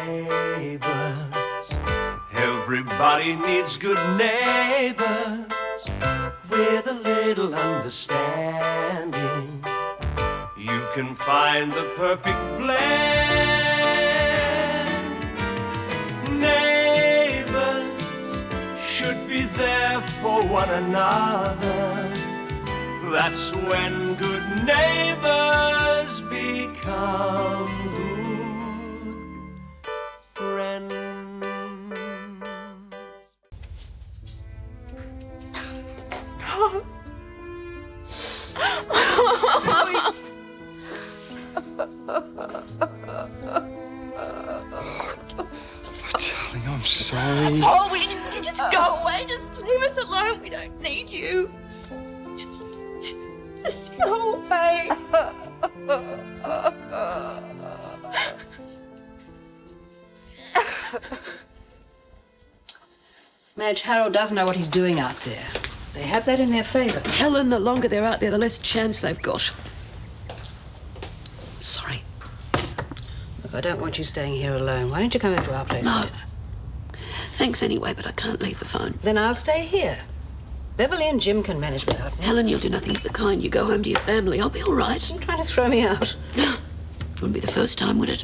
Neighbours, everybody needs good neighbours with a little understanding. You can find the perfect blend. Neighbours should be there for one another. That's when good neighbours become good friends. Darling, I'm sorry. Oh, you just go away. Just leave us alone. We don't need you. Just go away. Madge, Harold does know what he's doing out there. They have that in their favour. Helen, the longer they're out there, the less chance they've got. Sorry. Look, I don't want you staying here alone. Why don't you come over to our place No. for dinner? Thanks anyway, but I can't leave the phone. Then I'll stay here. Beverly and Jim can manage without me. Helen, you'll do nothing of the kind. You go home to your family. I'll be all right. You're trying to throw me out. No. Wouldn't be the first time, would it?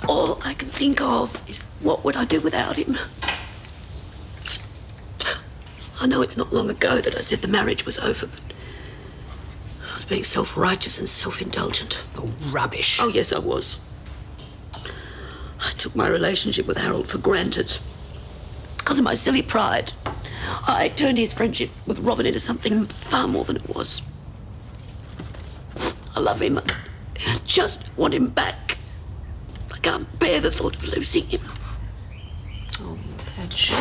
All I can think of is what would I do without him? I know it's not long ago that I said the marriage was over, but I was being self-righteous and self-indulgent. Oh, rubbish. Oh, yes, I was. I took my relationship with Harold for granted. Because of my silly pride, I turned his friendship with Robin into something far more than it was. I love him. I just want him back. I can't bear the thought of losing him. Oh, Madge.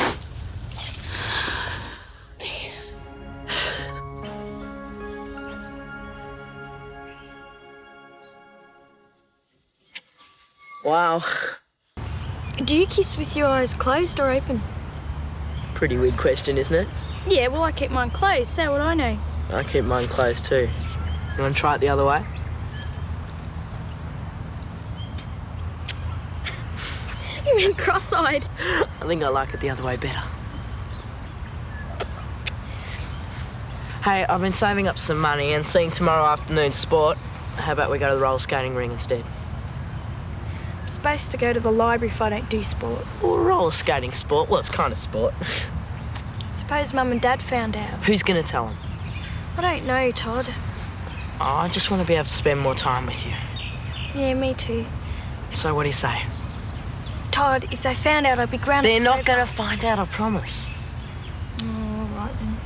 Wow. Do you kiss with your eyes closed or open? Pretty weird question, isn't it? Yeah, well, I keep mine closed, so would I know? I keep mine closed too. You want to try it the other way? You mean cross-eyed? I think I like it the other way better. Hey, I've been saving up some money and seeing tomorrow afternoon's sport. How about we go to the roller skating ring instead? I'm supposed to go to the library if I don't do sport. Well, roller skating sport. Well, it's kind of sport. Suppose Mum and Dad found out. Who's going to tell them? I don't know, Todd. Oh, I just want to be able to spend more time with you. Yeah, me too. So what do you say? Todd, if they found out, I'd be grounded. They're not going to find out, I promise. All right then.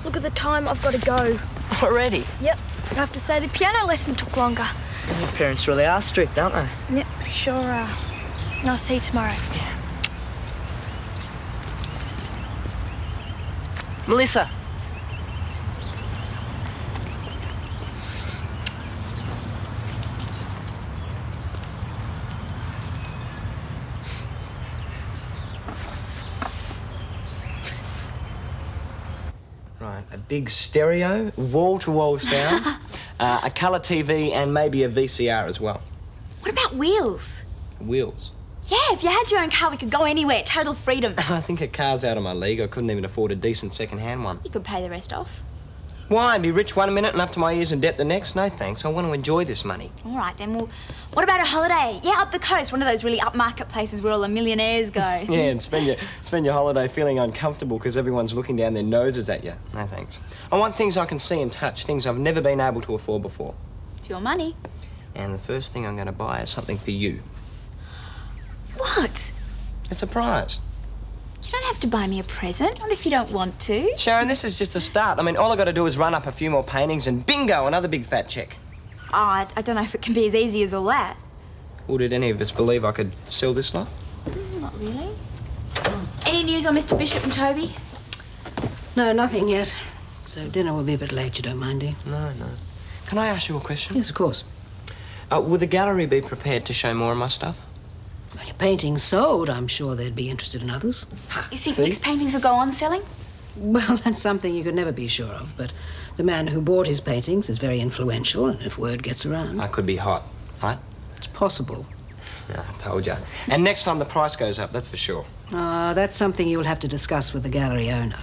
Look at the time, I've got to go. Already? Yep. I have to say the piano lesson took longer. Your parents really are strict, aren't they? Yep, sure are. I'll see you tomorrow. Yeah. Melissa. Right, a big stereo, wall-to-wall sound, a colour TV and maybe a VCR as well. What about wheels? Wheels. Yeah, if you had your own car, we could go anywhere. Total freedom. I think a car's out of my league. I couldn't even afford a decent second-hand one. You could pay the rest off. Why? Be rich one minute and up to my ears in debt the next? No, thanks. I want to enjoy this money. All right, then. Well, what about a holiday? Yeah, up the coast. One of those really upmarket places where all the millionaires go. Yeah, and spend your holiday feeling uncomfortable because everyone's looking down their noses at you. No, thanks. I want things I can see and touch, things I've never been able to afford before. It's your money. And the first thing I'm going to buy is something for you. What? A surprise. You don't have to buy me a present. What if you don't want to? Sharon, this is just a start. I mean, all I got to do is run up a few more paintings and bingo, another big fat check. Oh, I don't know if it can be as easy as all that. Well, did any of us believe I could sell this lot? Not really. Any news on Mr. Bishop and Toby? No, nothing yet. So dinner will be a bit late, you don't mind, do you? No. Can I ask you a question? Yes, of course. Will the gallery be prepared to show more of my stuff? Well, your painting's sold. I'm sure they'd be interested in others. You think See? Nick's paintings will go on selling? Well, that's something you could never be sure of, but the man who bought his paintings is very influential, and if word gets around... I could be hot, right? It's possible. Yeah, I told you. And next time the price goes up, that's for sure. That's something you'll have to discuss with the gallery owner.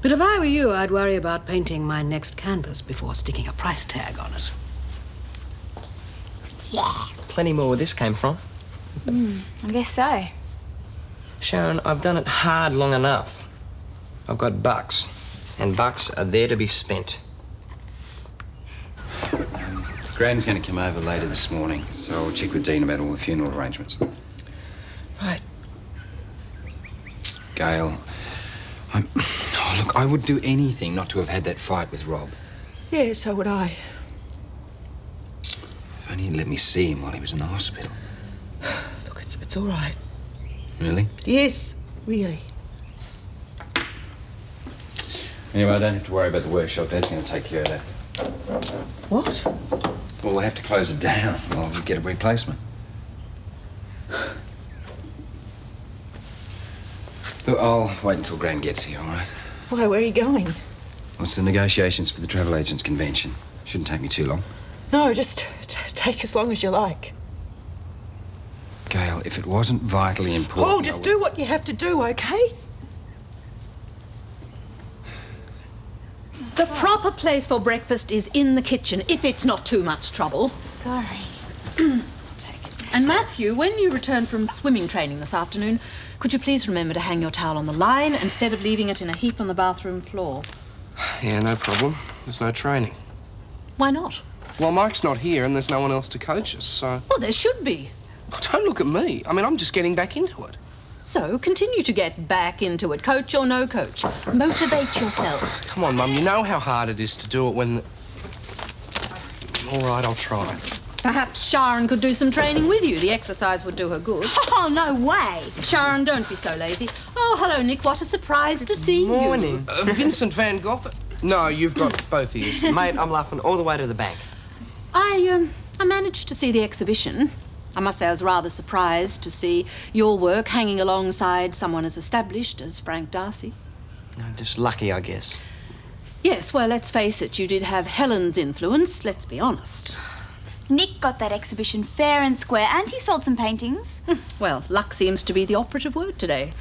But if I were you, I'd worry about painting my next canvas before sticking a price tag on it. Yeah. Plenty more where this came from. I guess so. Sharon, I've done it hard long enough. I've got bucks, and bucks are there to be spent. Gran's going to come over later this morning, so I'll check with Dean about all the funeral arrangements. Right. Gail, oh, look, I would do anything not to have had that fight with Rob. Yeah, so would I. If only he'd let me see him while he was in the hospital. Look, it's all right. Really? Yes, really. Anyway, I don't have to worry about the workshop. Dad's going to take care of that. What? Well, we'll have to close it down while we get a replacement. Look, I'll wait until Gran gets here, all right? Why, where are you going? Well, it's the negotiations for the travel agents' convention. Shouldn't take me too long. No, just take as long as you like. Gail, if it wasn't vitally important... Oh, just do what you have to do, OK? The proper place for breakfast is in the kitchen, if it's not too much trouble. Sorry. And Matthew, when you return from swimming training this afternoon, could you please remember to hang your towel on the line instead of leaving it in a heap on the bathroom floor? Yeah, no problem. There's no training. Why not? Well, Mike's not here and there's no one else to coach us, so... Well, there should be. Oh, don't look at me. I mean, I'm just getting back into it. So continue to get back into it, coach or no coach. Motivate yourself. Come on, Mum, you know how hard it is to do it when... All right, I'll try. Perhaps Sharon could do some training with you. The exercise would do her good. Oh, no way. Sharon, don't be so lazy. Oh, hello, Nick. What a surprise to see you. Morning. Vincent van Gogh... No, you've got both ears. Mate, I'm laughing all the way to the bank. I managed to see the exhibition. I must say I was rather surprised to see your work hanging alongside someone as established as Frank Darcy. Just lucky, I guess. Yes, well, let's face it, you did have Helen's influence, let's be honest. Nick got that exhibition fair and square, and he sold some paintings. Well, luck seems to be the operative word today.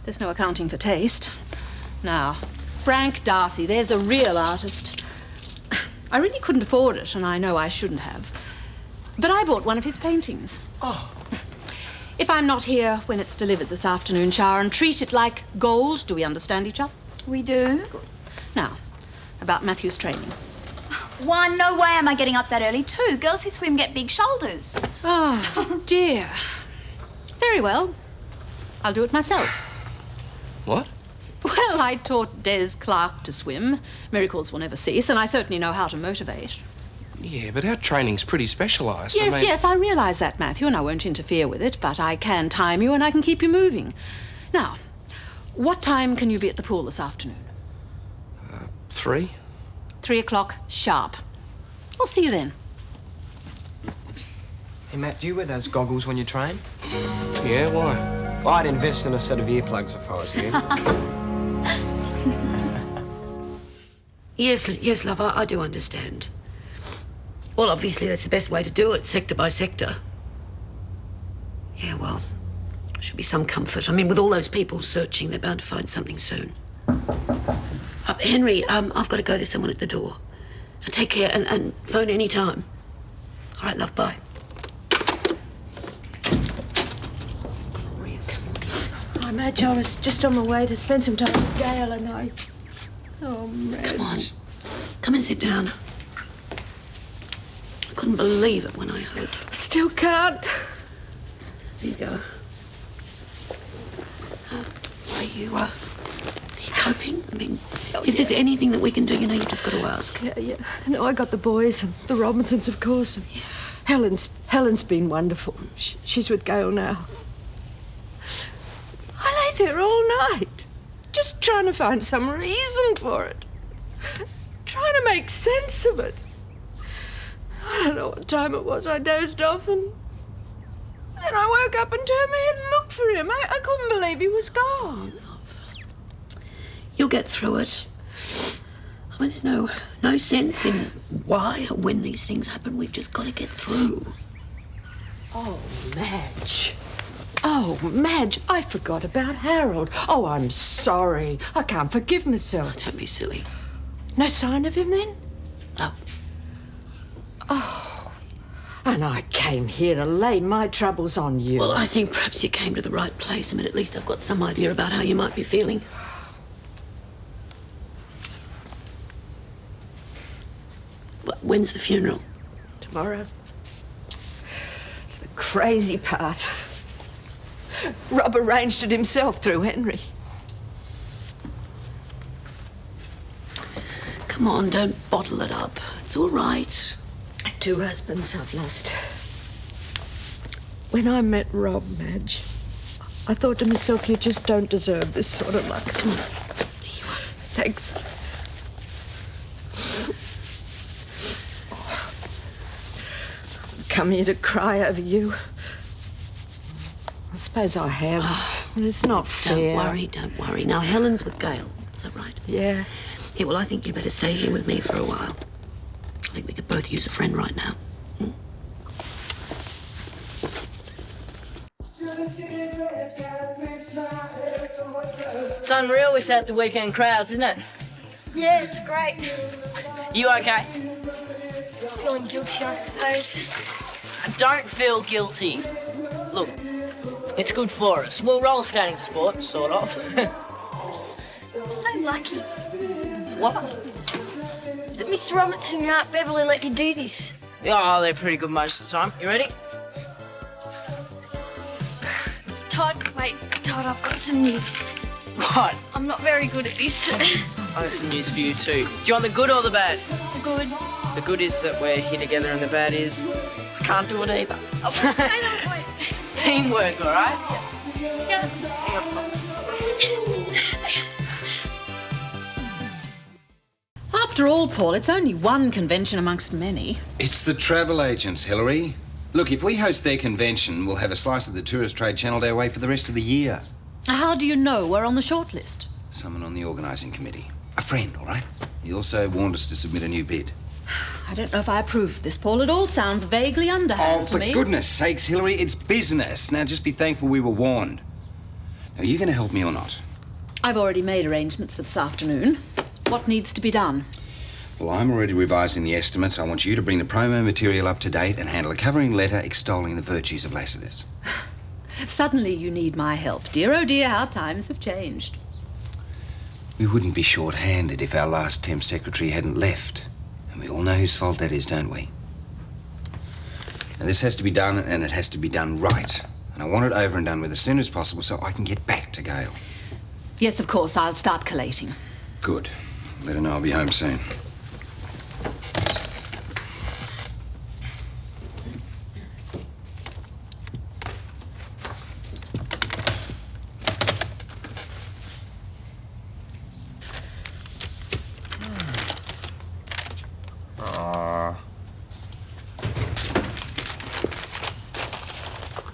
There's no accounting for taste. Now, Frank Darcy, there's a real artist. I really couldn't afford it, and I know I shouldn't have. But I bought one of his paintings. Oh. If I'm not here when it's delivered this afternoon, Sharon, treat it like gold. Do we understand each other? We do. Now, about Matthew's training. One, no way am I getting up that early. Two, girls who swim get big shoulders. Oh, dear. Very well. I'll do it myself. What? Well, I taught Des Clark to swim. Miracles will never cease, and I certainly know how to motivate. Yeah, but our training's pretty specialised. Yes, I mean... yes, I realise that, Matthew, and I won't interfere with it, but I can time you and I can keep you moving. Now, what time can you be at the pool this afternoon? 3? 3 o'clock sharp. I'll see you then. Hey, Matt, do you wear those goggles when you train? Yeah, why? Well, I'd invest in a set of earplugs if I was you. Yes, love, I do understand. Well, obviously, that's the best way to do it, sector by sector. Yeah, well, should be some comfort. I mean, with all those people searching, they're bound to find something soon. Henry, I've got to go. There's someone at the door. Now, take care and phone any time. All right, love, bye. Hi, Madge. I was just on my way to spend some time with Gail and I... Oh, Madge. Come on. Come and sit down. I couldn't believe it when I heard. Still can't. There you go. Are you coping? I mean, if there's anything that we can do, you know, you've just got to ask. Yeah. No, I got the boys and the Robinsons, of course. And Helen's been wonderful. She's with Gail now. I lay there all night, just trying to find some reason for it. Trying to make sense of it. I don't know what time it was. I dozed off and then I woke up and turned my head and looked for him. I couldn't believe he was gone. You'll get through it. I mean, there's no sense in why or when these things happen. We've just got to get through. Oh, Madge. Oh, Madge, I forgot about Harold. Oh, I'm sorry. I can't forgive myself. Don't be silly. No sign of him then? No. Oh, and I came here to lay my troubles on you. Well, I think perhaps you came to the right place. I mean, at least I've got some idea about how you might be feeling. When's the funeral? Tomorrow. It's the crazy part. Rob arranged it himself through Henry. Come on, don't bottle it up. It's all right. 2 husbands I've lost. When I met Rob, Madge, I thought to myself, you just don't deserve this sort of luck. Come on. Thanks. I've come here to cry over you. I suppose I have, but it's not fair. Don't worry. Now, Helen's with Gail. Is that right? Yeah. Yeah, well, I think you better stay here with me for a while. I think we could both use a friend right now. It's unreal without the weekend crowds, isn't it? Yeah, it's great. You okay? Feeling guilty, I suppose. Don't feel guilty. Look, it's good for us. Well, roller skating sport, sort of. I'm so lucky What? that Mr. Robertson and Aunt Beverly let you do this. Oh, they're pretty good most of the time. You ready? Todd, I've got some news. What? I'm not very good at this. I got some news for you too. Do you want the good or the bad? Good. The good is that we're here together, and the bad is I can't do it either. Oh, wait. Teamwork, all right? Yeah. After all, Paul, it's only one convention amongst many. It's the travel agents, Hillary. Look, if we host their convention, we'll have a slice of the tourist trade channeled our way for the rest of the year. How do you know we're on the shortlist? Someone on the organising committee. A friend, all right? He also warned us to submit a new bid. I don't know if I approve of this, Paul. It all sounds vaguely underhand to me. Oh, for goodness sakes, Hillary, it's business. Now, just be thankful we were warned. Now, are you going to help me or not? I've already made arrangements for this afternoon. What needs to be done? Well, I'm already revising the estimates. I want you to bring the promo material up to date and handle a covering letter extolling the virtues of Lassiter's. Suddenly you need my help. Dear, oh dear, how times have changed. We wouldn't be short-handed if our last temp secretary hadn't left. And we all know whose fault that is, don't we? Now, this has to be done, and it has to be done right. And I want it over and done with as soon as possible so I can get back to Gail. Yes, of course, I'll start collating. Good. Let her know I'll be home soon.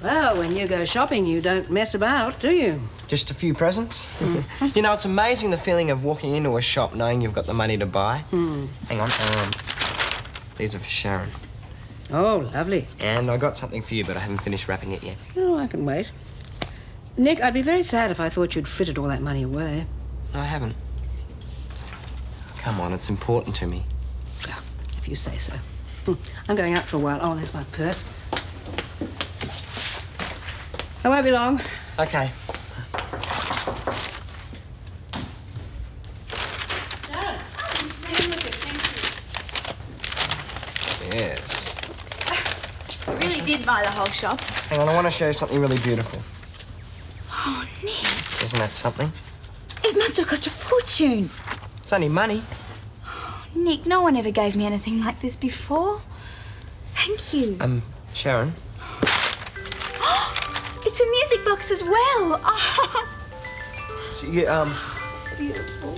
Well, when you go shopping, you don't mess about, do you? Just a few presents. You know, it's amazing the feeling of walking into a shop knowing you've got the money to buy. Hang on. These are for Sharon. Oh, lovely. And I got something for you, but I haven't finished wrapping it yet. Oh, I can wait. Nick, I'd be very sad if I thought you'd frittered all that money away. No, I haven't. Come on, it's important to me. Oh, if you say so. I'm going out for a while. Oh, there's my purse. I won't be long. Okay. Sharon. Yes. I really did buy the whole shop. Hang on, I want to show you something really beautiful. Oh, Nick. Isn't that something? It must have cost a fortune. It's only money. Oh, Nick, no one ever gave me anything like this before. Thank you. Sharon. It's a music box as well. Oh. So you, Beautiful.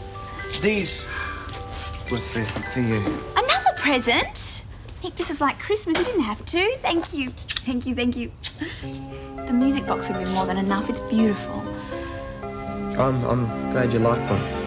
these were for you. Another present? Nick, this is like Christmas. You didn't have to. Thank you. Thank you, thank you. The music box would be more than enough. It's beautiful. I'm glad you like them.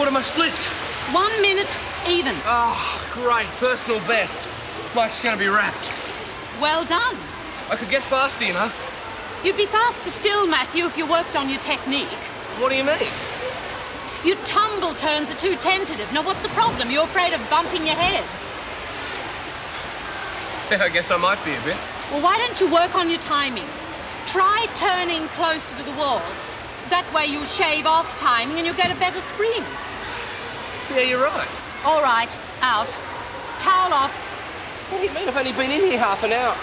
What are my splits? 1 minute even. Oh, great. Personal best. Mike's going to be wrapped. Well done. I could get faster, you know. You'd be faster still, Matthew, if you worked on your technique. What do you mean? Your tumble turns are too tentative. Now, what's the problem? You're afraid of bumping your head. Yeah, I guess I might be a bit. Well, why don't you work on your timing? Try turning closer to the wall. That way you'll shave off timing and you'll get a better spring. Yeah, you're right. All right, out. Towel off. What do you mean? I've only been in here half an hour.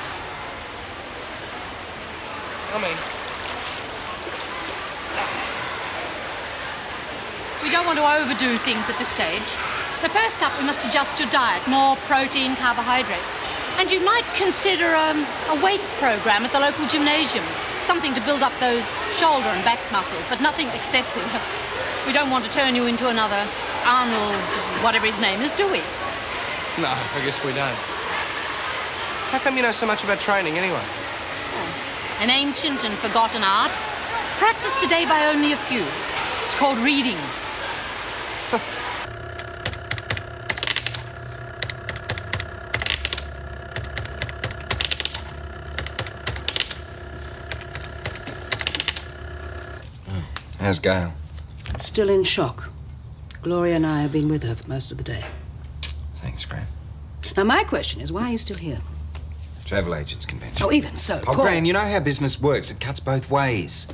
We don't want to overdo things at this stage. But first up, we must adjust your diet. More protein, carbohydrates. And you might consider a weights program at the local gymnasium. Something to build up those shoulder and back muscles, but nothing excessive. We don't want to turn you into another Arnold, whatever his name is, do we? No, I guess we don't. How come you know so much about training anyway? An ancient and forgotten art, practiced today by only a few. It's called reading. How's Gail? Still in shock. Gloria and I have been with her for most of the day. Thanks, Gran. Now, my question is, why are you still here? Travel agents convention. Oh, even so. Oh, Gran, you know how business works. It cuts both ways.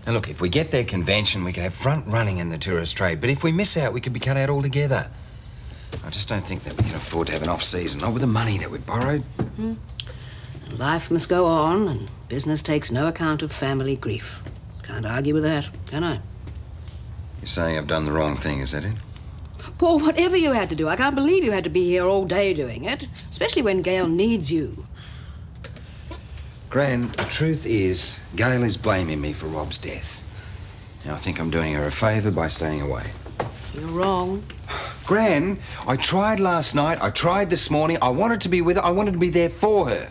Now, look, if we get their convention, we could have front running in the tourist trade. But if we miss out, we could be cut out altogether. I just don't think that we can afford to have an off-season, not with the money that we've borrowed. Mm-hmm. Life must go on, and business takes no account of family grief. Can't argue with that, can I? You're saying I've done the wrong thing, is that it? Paul, whatever you had to do, I can't believe you had to be here all day doing it, especially when Gail needs you. Gran, the truth is, Gail is blaming me for Rob's death. Now, I think I'm doing her a favour by staying away. You're wrong. Gran, I tried last night, I tried this morning, I wanted to be with her, I wanted to be there for her.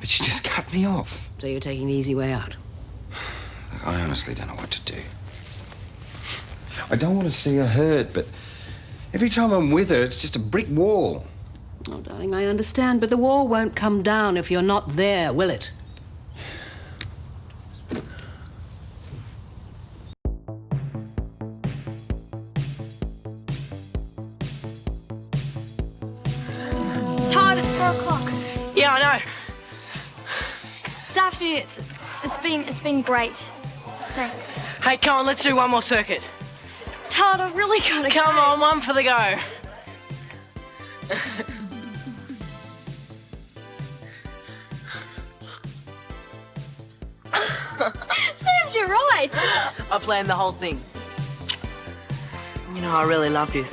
But she just cut me off. So you're taking the easy way out? Look, I honestly don't know what to do. I don't want to see her hurt, but every time I'm with her, it's just a brick wall. Oh, darling, I understand, but the wall won't come down if you're not there, will it? Todd, it's 4 o'clock. Yeah, I know. This afternoon, it's been great. Thanks. Hey, come on, let's do one more circuit. Todd, I've really got to go. Come on, one for the go. Serves you right. I planned the whole thing. You know, I really love you.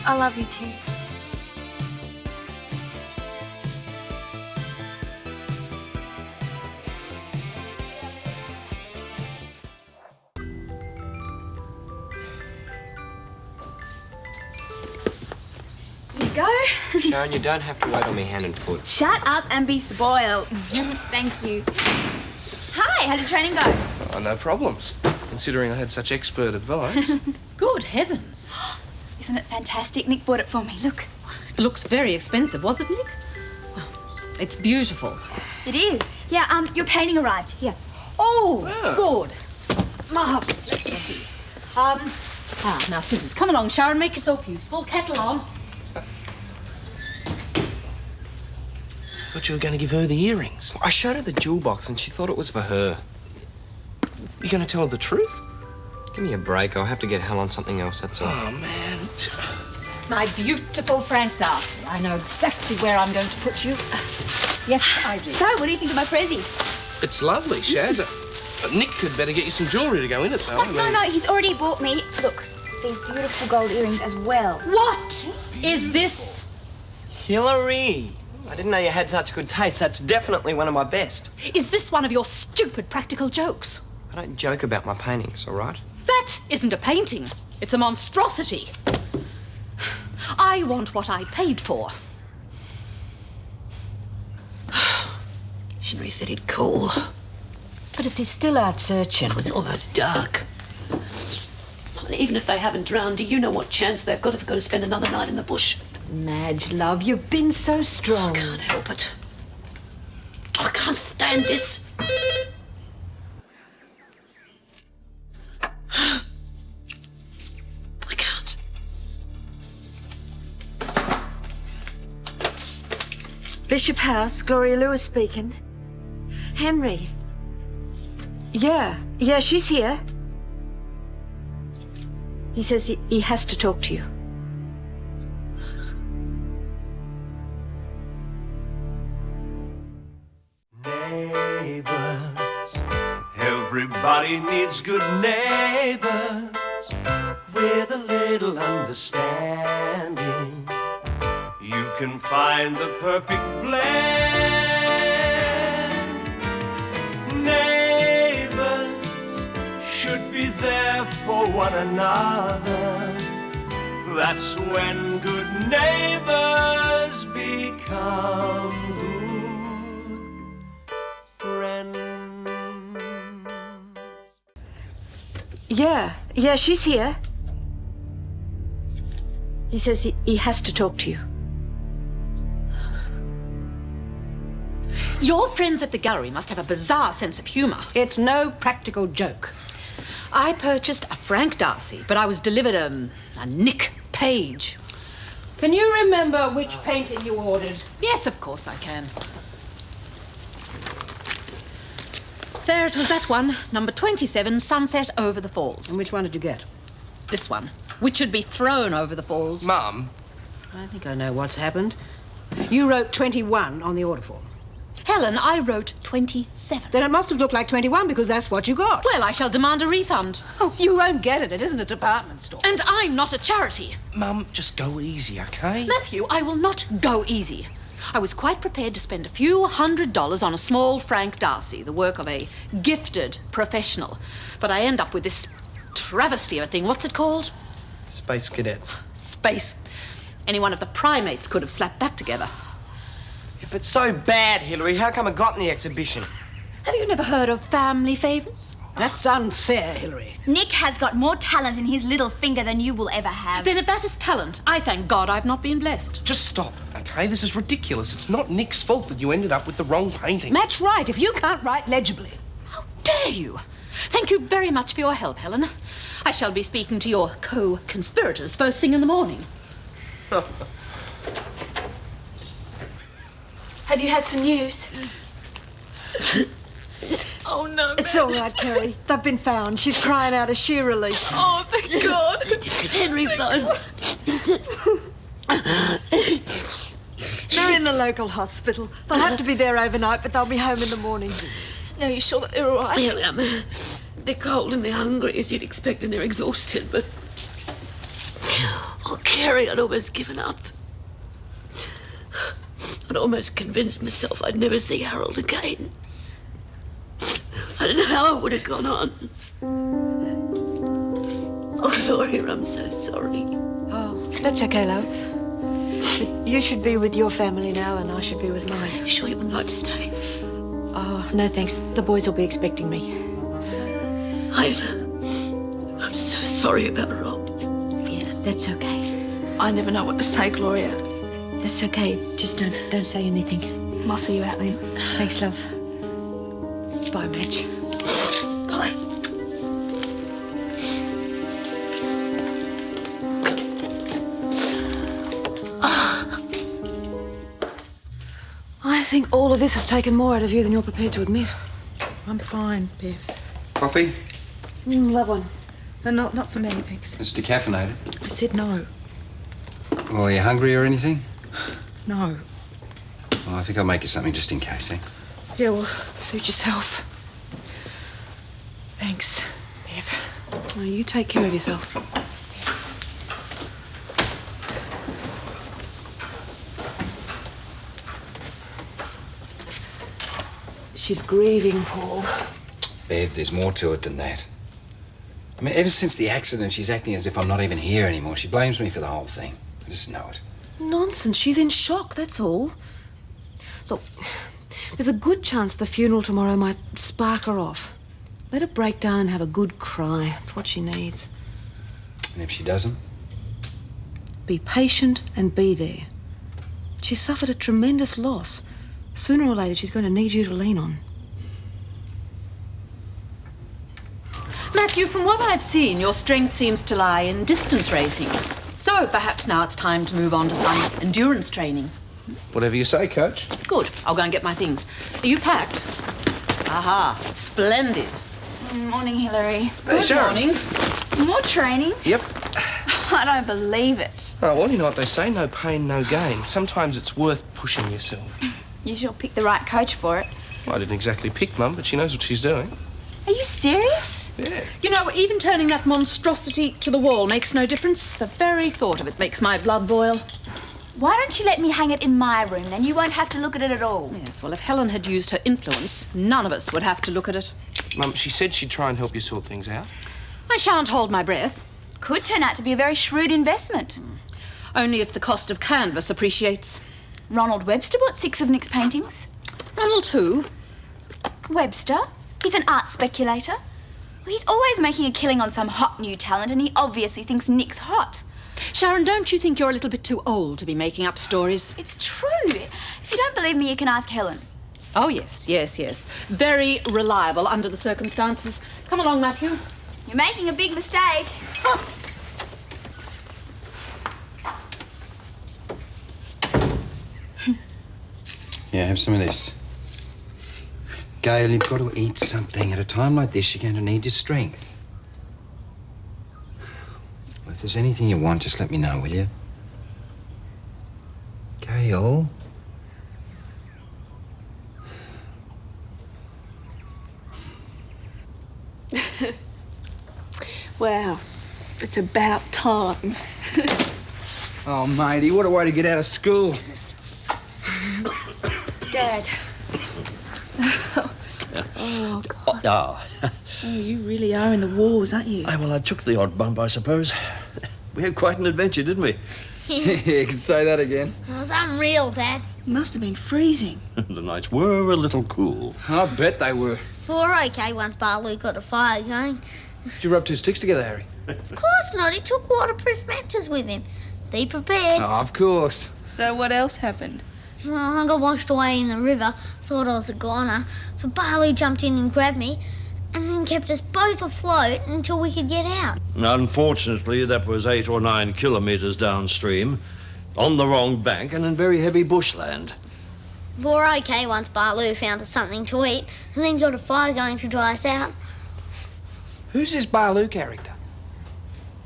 I love you too. Go. Sharon, you don't have to wait on me hand and foot. Shut up and be spoiled. Thank you. Hi, how did training go? Oh, no problems, considering I had such expert advice. Good heavens. Isn't it fantastic? Nick bought it for me. Look. It looks very expensive, was it, Nick? Well, it's beautiful. It is. Yeah, your painting arrived. Here. Oh, Yeah. good. Marvellous. Let me see. Now, scissors. Come along, Sharon. Make yourself useful. Kettle on. I thought you were going to give her the earrings. I showed her the jewel box and she thought it was for her. You going to tell her the truth? Give me a break. I'll have to get Hal on something else, that's all. Oh, man. My beautiful Frank Darcy. I know exactly where I'm going to put you. Yes, I do. So, what do you think of my prezi? It's lovely, Shaz. Nick could better get you some jewellery to go in it, though. Oh, no, he's already bought me. Look, these beautiful gold earrings as well. What is this? Hillary! I didn't know you had such good taste. That's definitely one of my best. Is this one of your stupid practical jokes? I don't joke about my paintings, all right? That isn't a painting. It's a monstrosity. I want what I paid for. Henry said he'd call. But if he's still out searching... Oh, it's almost dark. And even if they haven't drowned, do you know what chance they've got if they've got to spend another night in the bush? Madge, love, you've been so strong. I can't help it. I can't stand this. I can't. Bishop House, Gloria Lewis speaking. Henry. Yeah, she's here. He says he has to talk to you. Neighbours, everybody needs good neighbours with a little understanding. You can find the perfect blend. Neighbours should be there for one another. That's when good neighbours become good friends. Yeah, she's here. He says he has to talk to you. Your friends at the gallery must have a bizarre sense of humour. It's no practical joke. I purchased a Frank Darcy, but I was delivered a Nick Page. Can you remember which painting you ordered? Yes, of course I can. There it was, that one. Number 27, Sunset Over the Falls. And which one did you get? This one, which should be thrown over the falls. Mum, I think I know what's happened. You wrote 21 on the order form. Helen, I wrote 27. Then it must have looked like 21 because that's what you got. Well, I shall demand a refund. Oh, you won't get it. It isn't a department store. And I'm not a charity. Mum, just go easy, okay? Matthew, I will not go easy. I was quite prepared to spend a few $100s on a small Frank Darcy, the work of a gifted professional. But I end up with this travesty of a thing. What's it called? Space Cadets. Space. Any one of the primates could have slapped that together. If it's so bad, Hillary, how come it got in the exhibition? Have you never heard of family favours? That's unfair, Hillary. Nick has got more talent in his little finger than you will ever have. Then if that is talent, I thank God I've not been blessed. Just stop, okay? This is ridiculous. It's not Nick's fault that you ended up with the wrong painting. Matt's right. If you can't write legibly. How dare you? Thank you very much for your help, Helen. I shall be speaking to your co-conspirators first thing in the morning. Have you had some news? Oh, no, It's all right, Kerry. They've been found. She's crying out of sheer relief. Oh, thank God. Henry phone. They're in the local hospital. They'll have to be there overnight, but they'll be home in the morning. Are you sure that they're all right? Well, they're cold and they're hungry, as you'd expect, and they're exhausted, but... Oh, Kerry, I'd almost given up. I'd almost convinced myself I'd never see Harold again. I don't know how I would have gone on. Oh, Gloria, I'm so sorry. Oh, that's okay, love. But you should be with your family now, and I should be with mine. You sure you wouldn't like to stay? Oh, no thanks. The boys will be expecting me. I'm so sorry about Rob. Yeah, that's okay. I never know what to say, Gloria. That's okay. Just don't say anything. I'll see you out then. Thanks, love. Bye, Madge. Bye. I think all of this has taken more out of you than you're prepared to admit. I'm fine, Bev. Coffee? Love one. No, not for me, thanks. It's decaffeinated. I said no. Well, are you hungry or anything? No. Well, I think I'll make you something just in case, eh? Yeah, well, suit yourself. Thanks, Bev. Oh, you take care of yourself. She's grieving, Paul. Bev, there's more to it than that. I mean, ever since the accident, she's acting as if I'm not even here anymore. She blames me for the whole thing. I just know it. Nonsense. She's in shock, that's all. Look, There's a good chance the funeral tomorrow might spark her off. Let her break down and have a good cry. It's what she needs. And if she doesn't? Be patient and be there. She's suffered a tremendous loss. Sooner or later, she's going to need you to lean on. Matthew, from what I've seen, your strength seems to lie in distance racing. So perhaps now it's time to move on to some endurance training. Whatever you say, Coach. Good. I'll go and get my things. Are you packed? Aha, splendid. Morning, Hillary. Good morning. More training? Yep. I don't believe it. Oh, well, you know what they say, no pain, no gain. Sometimes it's worth pushing yourself. You sure picked the right coach for it. Well, I didn't exactly pick Mum, but she knows what she's doing. Are you serious? Yeah. You know, even turning that monstrosity to the wall makes no difference. The very thought of it makes my blood boil. Why don't you let me hang it in my room, then you won't have to look at it at all. Yes, well, if Helen had used her influence, none of us would have to look at it. Mum, she said she'd try and help you sort things out. I shan't hold my breath. Could turn out to be a very shrewd investment. Only if the cost of canvas appreciates. Ronald Webster bought 6 of Nick's paintings. Ronald who? Webster? He's an art speculator. Well, he's always making a killing on some hot new talent, and he obviously thinks Nick's hot. Sharon, don't you think you're a little bit too old to be making up stories? It's true. If you don't believe me, you can ask Helen. Oh, yes. Very reliable under the circumstances. Come along, Matthew. You're making a big mistake. Yeah, have some of this. Gail, you've got to eat something. At a time like this, you're going to need your strength. Well, if there's anything you want, just let me know, will you? Gail? Well, it's about time. Oh, matey, what a way to get out of school. Dad. Oh, God. Oh. Oh, you really are in the wars, aren't you? Well, I took the odd bump, I suppose. We had quite an adventure, didn't we? Yeah, you can say that again. It was unreal, Dad. It must have been freezing. The nights were a little cool. I bet they were. We were okay once Barloo got a fire going. Did you rub 2 sticks together, Harry? Of course not. He took waterproof matches with him. Be prepared. Oh, of course. So what else happened? Well, I got washed away in the river. Thought I was a goner. But Barloo jumped in and grabbed me and then kept us both afloat until we could get out. Unfortunately, that was 8 or 9 kilometres downstream, on the wrong bank and in very heavy bushland. We were okay once Barloo found us something to eat and then got a fire going to dry us out. Who's this Barloo character?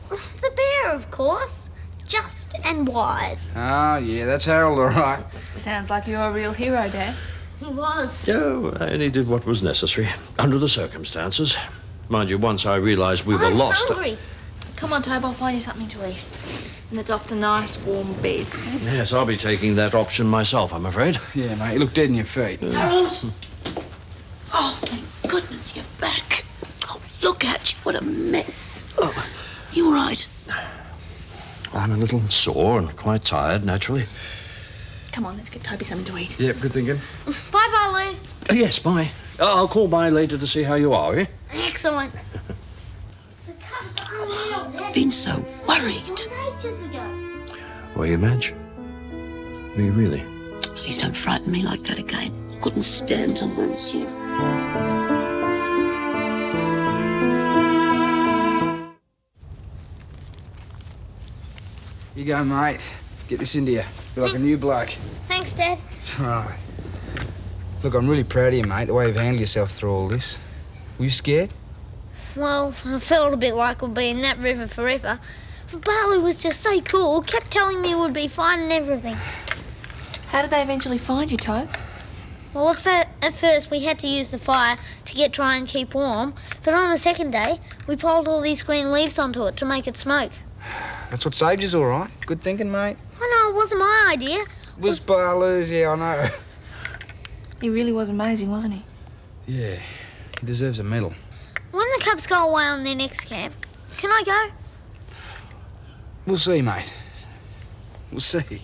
The bear, of course. Just and wise. Oh, yeah, that's Harold, all right. Sounds like you're a real hero, Dad. He was. Oh, I only did what was necessary, under the circumstances. Mind you, once I realised we were I'm lost... hungry. Come on, Toby, I'll find you something to eat. And it's off the nice warm bed. Yes, I'll be taking that option myself, I'm afraid. Yeah, mate, you look dead in your feet. Harold! Oh, thank goodness you're back. Oh, look at you, what a mess. Oh, you all right? I'm a little sore and quite tired, naturally. Come on, let's get Toby something to eat. Yep, good thinking. Bye, Barloo. Yes, bye. I'll call by later to see how you are, eh? Excellent. The cubs are unreal, Dad. Been so worried. Ages ago. Were you, Madge? Were you really? Please don't frighten me like that again. Couldn't stand to lose you. You go, mate. Get this into you. Feel like a new bloke. Thanks, Dad. It's all right. Look, I'm really proud of you, mate, the way you've handled yourself through all this. Were you scared? Well, I felt a bit like we'd be in that river forever. But Barloo was just so cool, kept telling me we'd be fine and everything. How did they eventually find you, Tobe? Well, at first we had to use the fire to try and keep warm, but on the second day, we piled all these green leaves onto it to make it smoke. That's what saved you, all right. Good thinking, mate. Oh, no, it wasn't my idea. Was Barloo's, yeah, I know. He really was amazing, wasn't he? Yeah, he deserves a medal. When the Cubs go away on their next camp, can I go? We'll see, mate. We'll see.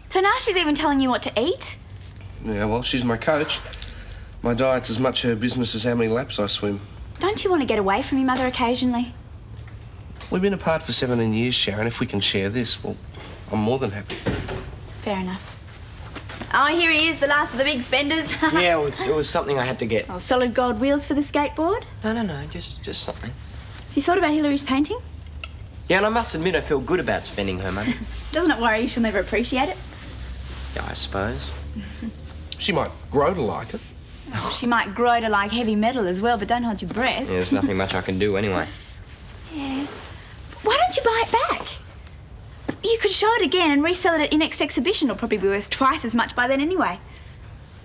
So now she's even telling you what to eat? Yeah, well, she's my coach. My diet's as much her business as how many laps I swim. Don't you want to get away from your mother occasionally? We've been apart for 17 years, Sharon. If we can share this, well, I'm more than happy. Fair enough. Oh, here he is, the last of the big spenders. Yeah, it was something I had to get. Oh, solid gold wheels for the skateboard? No, just something. Have you thought about Hillary's painting? Yeah, and I must admit I feel good about spending her money. Doesn't it worry you she'll never appreciate it? Yeah, I suppose. She might grow to like it. Oh, she might grow to like heavy metal as well, but don't hold your breath. Yeah, there's nothing much I can do anyway. Yeah. Why don't you buy it back? You could show it again and resell it at your next exhibition. It'll probably be worth twice as much by then anyway.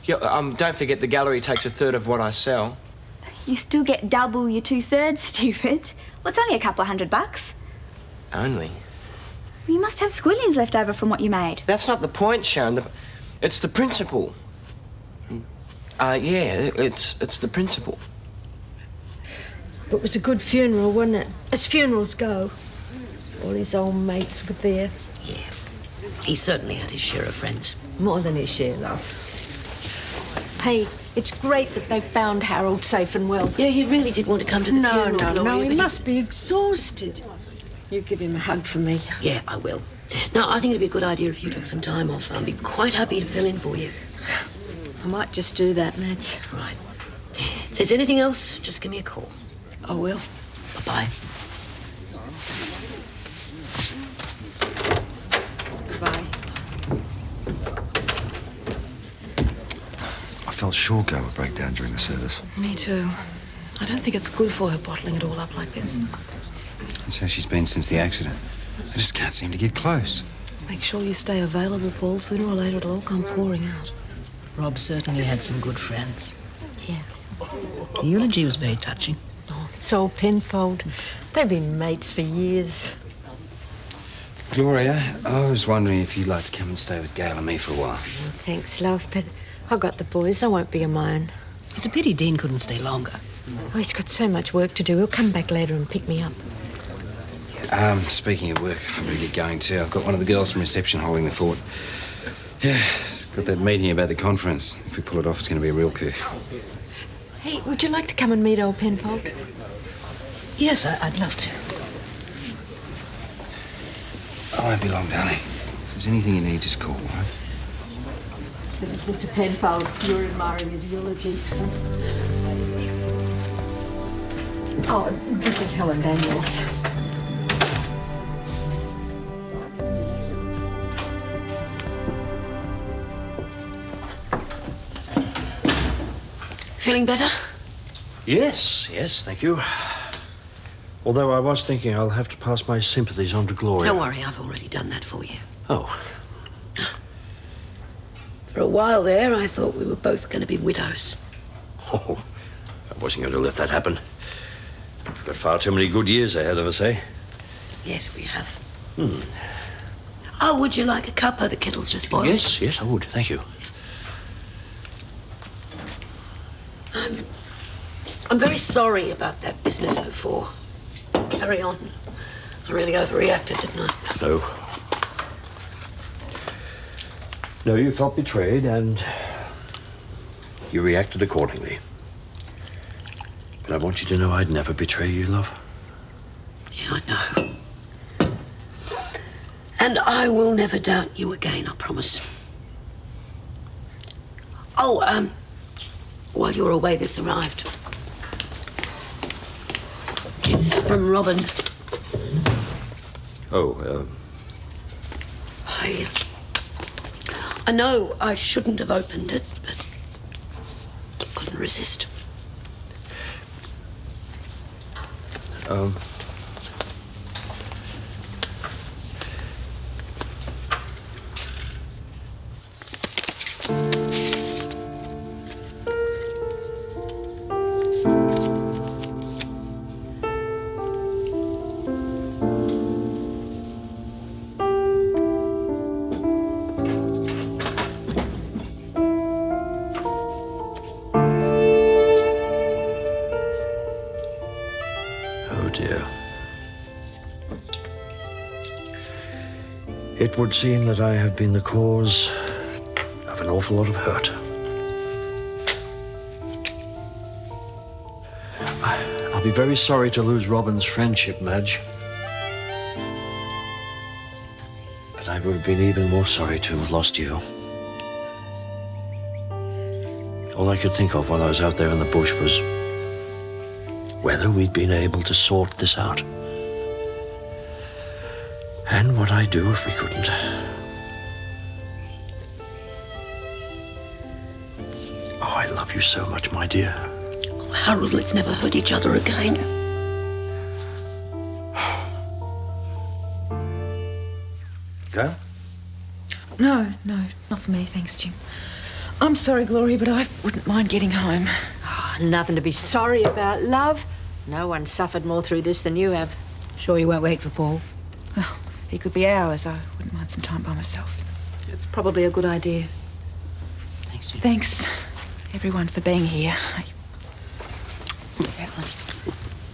Yeah, don't forget the gallery takes a third of what I sell. You still get double your 2/3, stupid. Well, it's only a couple of $100. Only? Well, you must have squillions left over from what you made. That's not the point, Sharon. It's the principle. Yeah, it's the principle. It was a good funeral, wasn't it? As funerals go. All his old mates were there. Yeah. He certainly had his share of friends. More than his share, love. Hey, it's great that they found Harold safe and well. Yeah, he really did want to come to the funeral. No, Laurie, he but must be exhausted. You give him a hug for me. Yeah, I will. No, I think it'd be a good idea if you took some time off. I'd be quite happy to fill in for you. I might just do that, Madge. Right. If there's anything else, just give me a call. I will. Bye-bye. Bye. I felt sure Gail would break down during the service. Me too. I don't think it's good for her bottling it all up like this. That's how she's been since the accident. I just can't seem to get close. Make sure you stay available, Paul. Sooner or later it'll all come pouring out. Rob certainly had some good friends. Yeah. The eulogy was very touching. Oh, it's old Penfold. They've been mates for years. Gloria, I was wondering if you'd like to come and stay with Gail and me for a while. Thanks, love, but I've got the boys. I won't be on my own. It's a pity Dean couldn't stay longer. Oh, he's got so much work to do. He'll come back later and pick me up. Speaking of work, I'm going to get going too. I've got one of the girls from reception holding the fort. Yeah, got that meeting about the conference. If we pull it off, it's going to be a real coup. Hey, would you like to come and meet old Penfold? Yes, I'd love to. I won't be long, darling. If there's anything you need, just call, all right? This is Mr. Penfold. You're admiring his eulogy. Oh, this is Helen Daniels. Feeling better? Yes, thank you. Although I was thinking I'll have to pass my sympathies on to Gloria. Don't worry, I've already done that for you. Oh. For a while there, I thought we were both going to be widows. Oh, I wasn't going to let that happen. We've got far too many good years ahead of us, eh? Yes, we have. Oh, would you like a cuppa? The kettle's just boiled. Yes, I would. Thank you. I'm very sorry about that business before. Carry on. I really overreacted, didn't I? No, you felt betrayed and you reacted accordingly. But I want you to know I'd never betray you, love. Yeah, I know. And I will never doubt you again, I promise. Oh, while you were away, this arrived. It's from Robin. Oh, I know I shouldn't have opened it, but couldn't resist. dear. It would seem that I have been the cause of an awful lot of hurt. I'll be very sorry to lose Robin's friendship, Madge. But I would have been even more sorry to have lost you. All I could think of while I was out there in the bush was whether we'd been able to sort this out. And what I'd do if we couldn't. Oh, I love you so much, my dear. Oh, Harold, let's never hurt each other again. Gail? No, not for me, thanks, Jim. I'm sorry, Glory, but I wouldn't mind getting home. Oh, nothing to be sorry about, love. No one suffered more through this than you have. Sure you won't wait for Paul? Well, he could be ours. I wouldn't mind some time by myself. It's probably a good idea. Thanks, Jim. Thanks, everyone, for being here.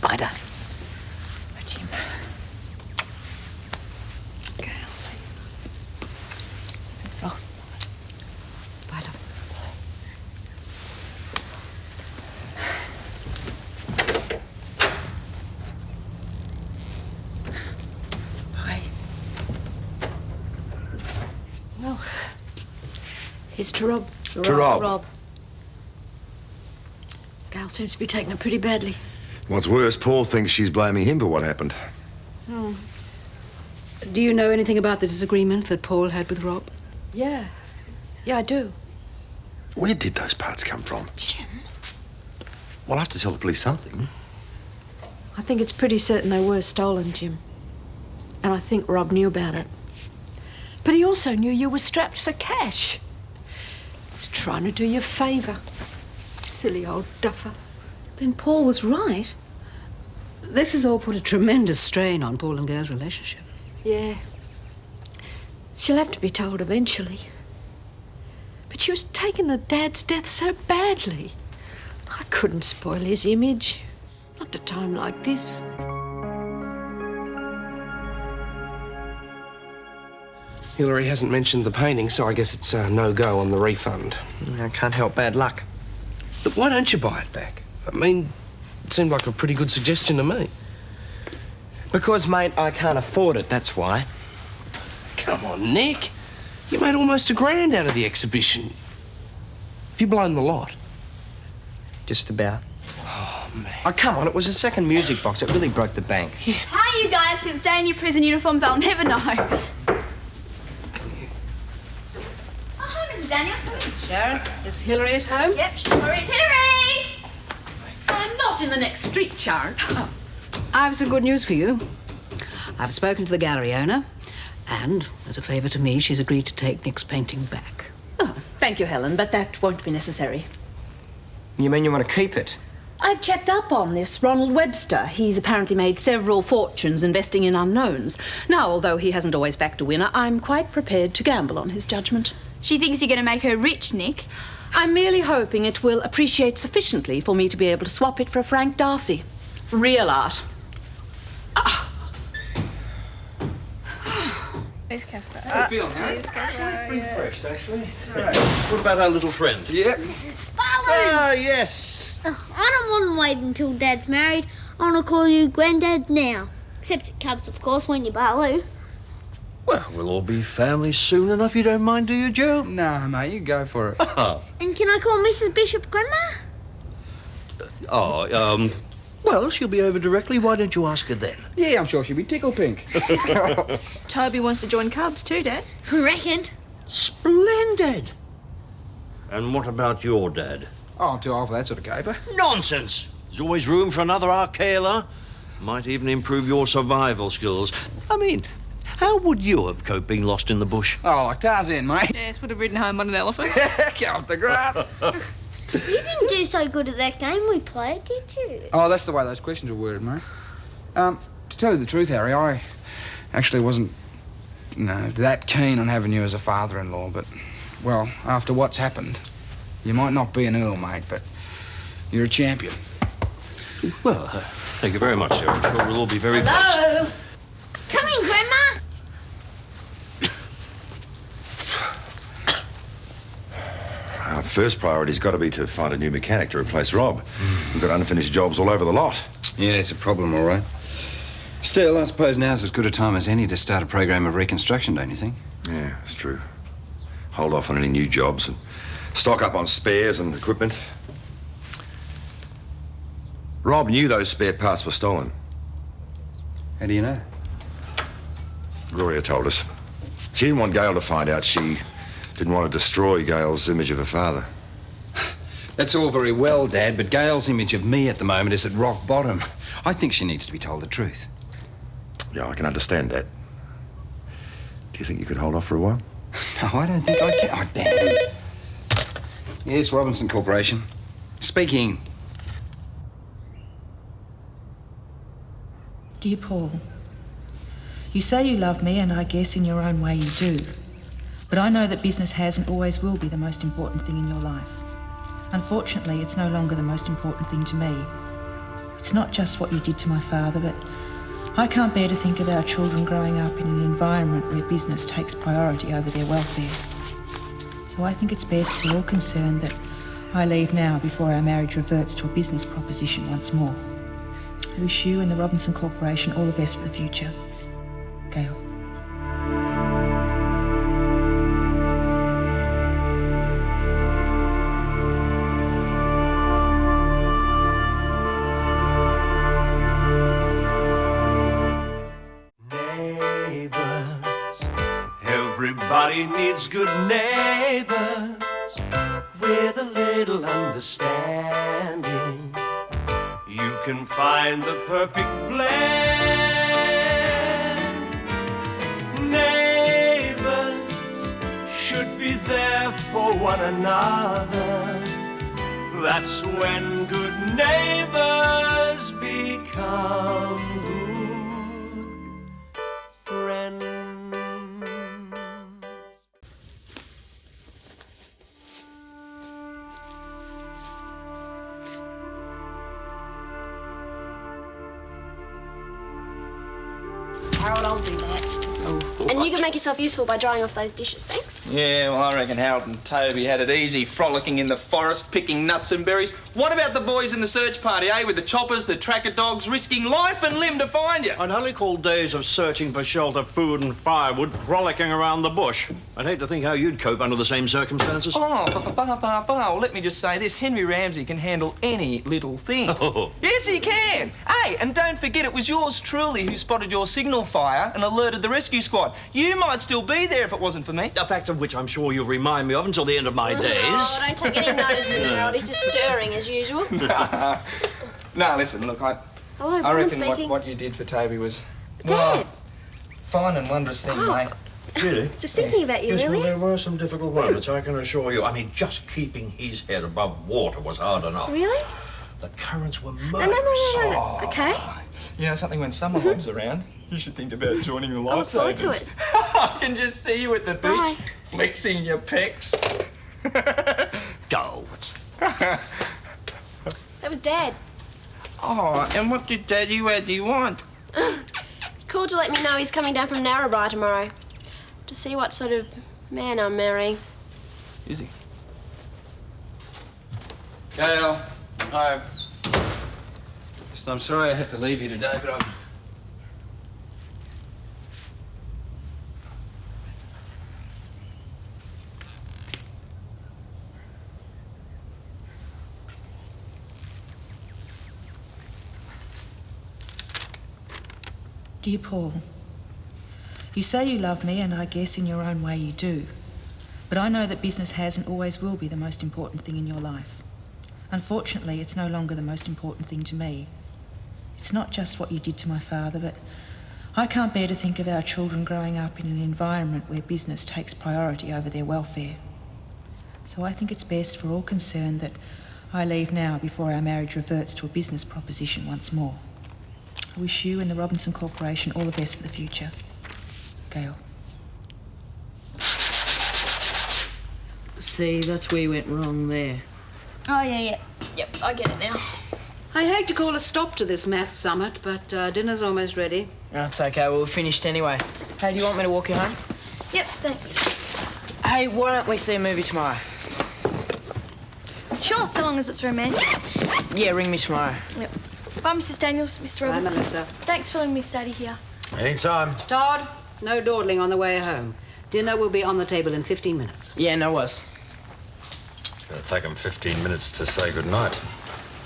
Bye, darling. Bye, Jim. Gail. Oh. Bye, darling. Bye. Well, here's to Rob. To Rob. Rob. Gail seems to be taking it pretty badly. What's worse, Paul thinks she's blaming him for what happened. Oh. Do you know anything about the disagreement that Paul had with Rob? Yeah, I do. Where did those parts come from? Jim. Well, I have to tell the police something. I think it's pretty certain they were stolen, Jim. And I think Rob knew about it. But he also knew you were strapped for cash. He's trying to do you a favour. Silly old duffer. Then Paul was right. This has all put a tremendous strain on Paul and Gail's relationship. Yeah. She'll have to be told eventually. But she was taking her dad's death so badly. I couldn't spoil his image. Not at a time like this. Hillary hasn't mentioned the painting, so I guess it's a no-go on the refund. I can't help bad luck. But why don't you buy it back? I mean, it seemed like a pretty good suggestion to me. Because, mate, I can't afford it, that's why. Come on, Nick. You made almost $1,000 out of the exhibition. Have you blown the lot? Just about. Oh, man. Oh, come on, it was a second music box. It really broke the bank. Yeah. How you guys can stay in your prison uniforms, I'll never know. Oh, hi, Mrs. Daniels. Come in. Sharon, is Hillary at home? Yep, sure is. Hillary! I'm not in the next street, Sharon. Oh. I have some good news for you. I've spoken to the gallery owner, and as a favour to me, she's agreed to take Nick's painting back. Oh, thank you, Helen, but that won't be necessary. You mean you want to keep it? I've checked up on this Ronald Webster. He's apparently made several fortunes investing in unknowns. Now, although he hasn't always backed a winner, I'm quite prepared to gamble on his judgment. She thinks you're going to make her rich, Nick. I'm merely hoping it will appreciate sufficiently for me to be able to swap it for a Frank Darcy. Real art. There's Casper. Refreshed, actually. Right. What about our little friend? Yep. Ah, yes. I don't want to wait until Dad's married. I want to call you Granddad now. Except it comes, of course, when you're Barlow. Well, we'll all be family soon enough, you don't mind, do you, Joe? No, mate, you go for it. Oh. And can I call Mrs. Bishop Grandma? Well, she'll be over directly. Why don't you ask her then? Yeah, I'm sure she'll be tickle pink. Toby wants to join Cubs too, Dad. I reckon. Splendid. And what about your dad? Oh, I'm too old for that sort of caper. Nonsense. There's always room for another Arcala. Might even improve your survival skills. I mean, how would you have coped being lost in the bush? Oh, like Tarzan, mate. Yes, would have ridden home on an elephant. Get off the grass. You didn't do so good at that game we played, did you? Oh, that's the way those questions were worded, mate. To tell you the truth, Harry, I actually wasn't, that keen on having you as a father-in-law, but, well, after what's happened, you might not be an earl, mate, but you're a champion. Well, thank you very much, sir. I'm sure we'll all be very close. Hello? Come in, Grandma. first priority's got to be to find a new mechanic to replace Rob. We've got unfinished jobs all over the lot. Yeah, it's a problem, all right. Still, I suppose now's as good a time as any to start a program of reconstruction, don't you think? Yeah, it's true. Hold off on any new jobs and stock up on spares and equipment. Rob knew those spare parts were stolen. How do you know? Gloria told us. She didn't want Gail to find out. She didn't want to destroy Gail's image of her father. That's all very well, Dad, but Gail's image of me at the moment is at rock bottom. I think she needs to be told the truth. Yeah, I can understand that. Do you think you could hold off for a while? No, I don't think I can. Oh, damn. Yes, Robinson Corporation. Speaking. Dear Paul, you say you love me, and I guess in your own way you do. But I know that business has and always will be the most important thing in your life. Unfortunately, it's no longer the most important thing to me. It's not just what you did to my father, but I can't bear to think of our children growing up in an environment where business takes priority over their welfare. So I think it's best for all concerned that I leave now before our marriage reverts to a business proposition once more. I wish you and the Robinson Corporation all the best for the future. Gail. Neighbours, everybody needs good neighbours with a little understanding. You can find the perfect blend. Neighbours should be there for one another. That's when good neighbours become good friends. Harold, I'll do that. And you can make yourself useful by drying off those dishes, thanks. Yeah, well, I reckon Harold and Toby had it easy frolicking in the forest, picking nuts and berries. What about the boys in the search party, eh? With the choppers, the tracker dogs, risking life and limb to find you. I'd only call days of searching for shelter, food and firewood frolicking around the bush. I'd hate to think how you'd cope under the same circumstances. Oh, well, let me just say this. Henry Ramsay can handle any little thing. Oh. Yes, he can. Hey, and don't forget it was yours truly who spotted your signal fire and alerted the rescue squad. You might still be there if it wasn't for me. A fact of which I'm sure you'll remind me of until the end of my days. Oh, don't take any notice of him, Harold. He's just stirring as usual. No, listen, look, I reckon what you did for Toby was... Dad! Fine and wondrous thing, mate. Really? Just thinking about you, Yes, really. well, there were some difficult moments, I can assure you. I mean, just keeping his head above water was hard enough. Really? The currents were murderous. No. Okay. You know something, when summer mobs around, you should think about joining the I look forward to lifesavers. it. I can just see you at the beach, Bye. flexing your pecs. Go. That was Dad. Oh, and what did Daddy want? Called to let me know he's coming down from Narrabri tomorrow. To see what sort of man I'm marrying. Is he? Gail, hi. Just, I'm sorry I had to leave you today, but I've... Dear Paul, you say you love me, and I guess in your own way you do. But I know that business has and always will be the most important thing in your life. Unfortunately, it's no longer the most important thing to me. It's not just what you did to my father, but I can't bear to think of our children growing up in an environment where business takes priority over their welfare. So I think it's best for all concerned that I leave now before our marriage reverts to a business proposition once more. I wish you and the Robinson Corporation all the best for the future. Gail. See, that's where you went wrong there. Oh, yeah. Yep, I get it now. I hate to call a stop to this maths summit, but dinner's almost ready. That's okay, we're finished anyway. Hey, do you want me to walk you home? Yep, thanks. Hey, why don't we see a movie tomorrow? Sure, so long as it's romantic. Yeah, ring me tomorrow. Yep. Bye, Mrs. Daniels, Mr. Bye, Robertson. Melissa. Thanks for letting me study here. Anytime. Todd, no dawdling on the way home. Dinner will be on the table in 15 minutes. Yeah, no worries. It'll take them 15 minutes to say goodnight.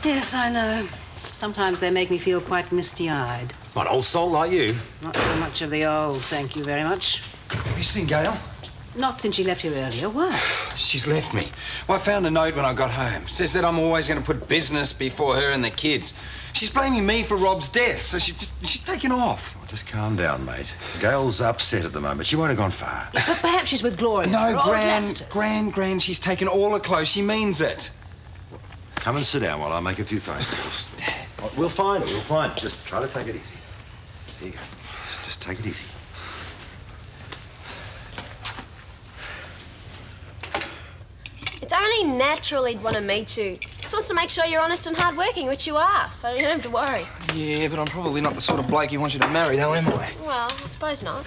Yes, I know. Sometimes they make me feel quite misty-eyed. What, old soul like you? Not so much of the old, thank you very much. Have you seen Gail? Not since she left here earlier. Why? She's left me. Well, I found a note when I got home. Says that I'm always going to put business before her and the kids. She's blaming me for Rob's death, so she's taken off. Well, just calm down, mate. Gail's upset at the moment. She won't have gone far. But perhaps she's with Gloria. No, or Gran, she's taken all her clothes. She means it. Come and sit down while I make a few phone calls. We'll find her, we'll find her. Just try to take it easy. There you go. Just take it easy. It's only natural he'd want to meet you. Just wants to make sure you're honest and hardworking, which you are, so you don't have to worry. Yeah, but I'm probably not the sort of bloke he wants you to marry, though, am I? Well, I suppose not.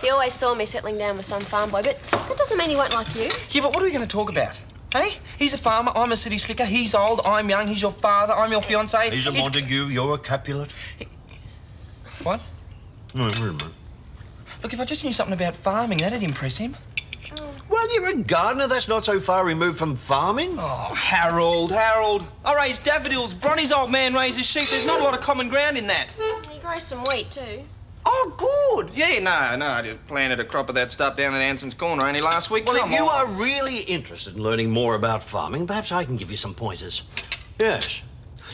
He always saw me settling down with some farm boy, but that doesn't mean he won't like you. Yeah, but what are we going to talk about? Hey? He's a farmer, I'm a city slicker, he's old, I'm young, he's your father, I'm your fiancé. He's a Montague, you're a Capulet. What? No, wait a minute. Look, if I just knew something about farming, that'd impress him. Well, you're a gardener. That's not so far removed from farming. Oh, Harold. I raise daffodils. Bronny's old man raises sheep. There's not a lot of common ground in that. He grows some wheat, too. Oh, good. Yeah, no, I just planted a crop of that stuff down at Anson's Corner only last week. Well, Come if you on. are really interested in learning more about farming, perhaps I can give you some pointers. Yes.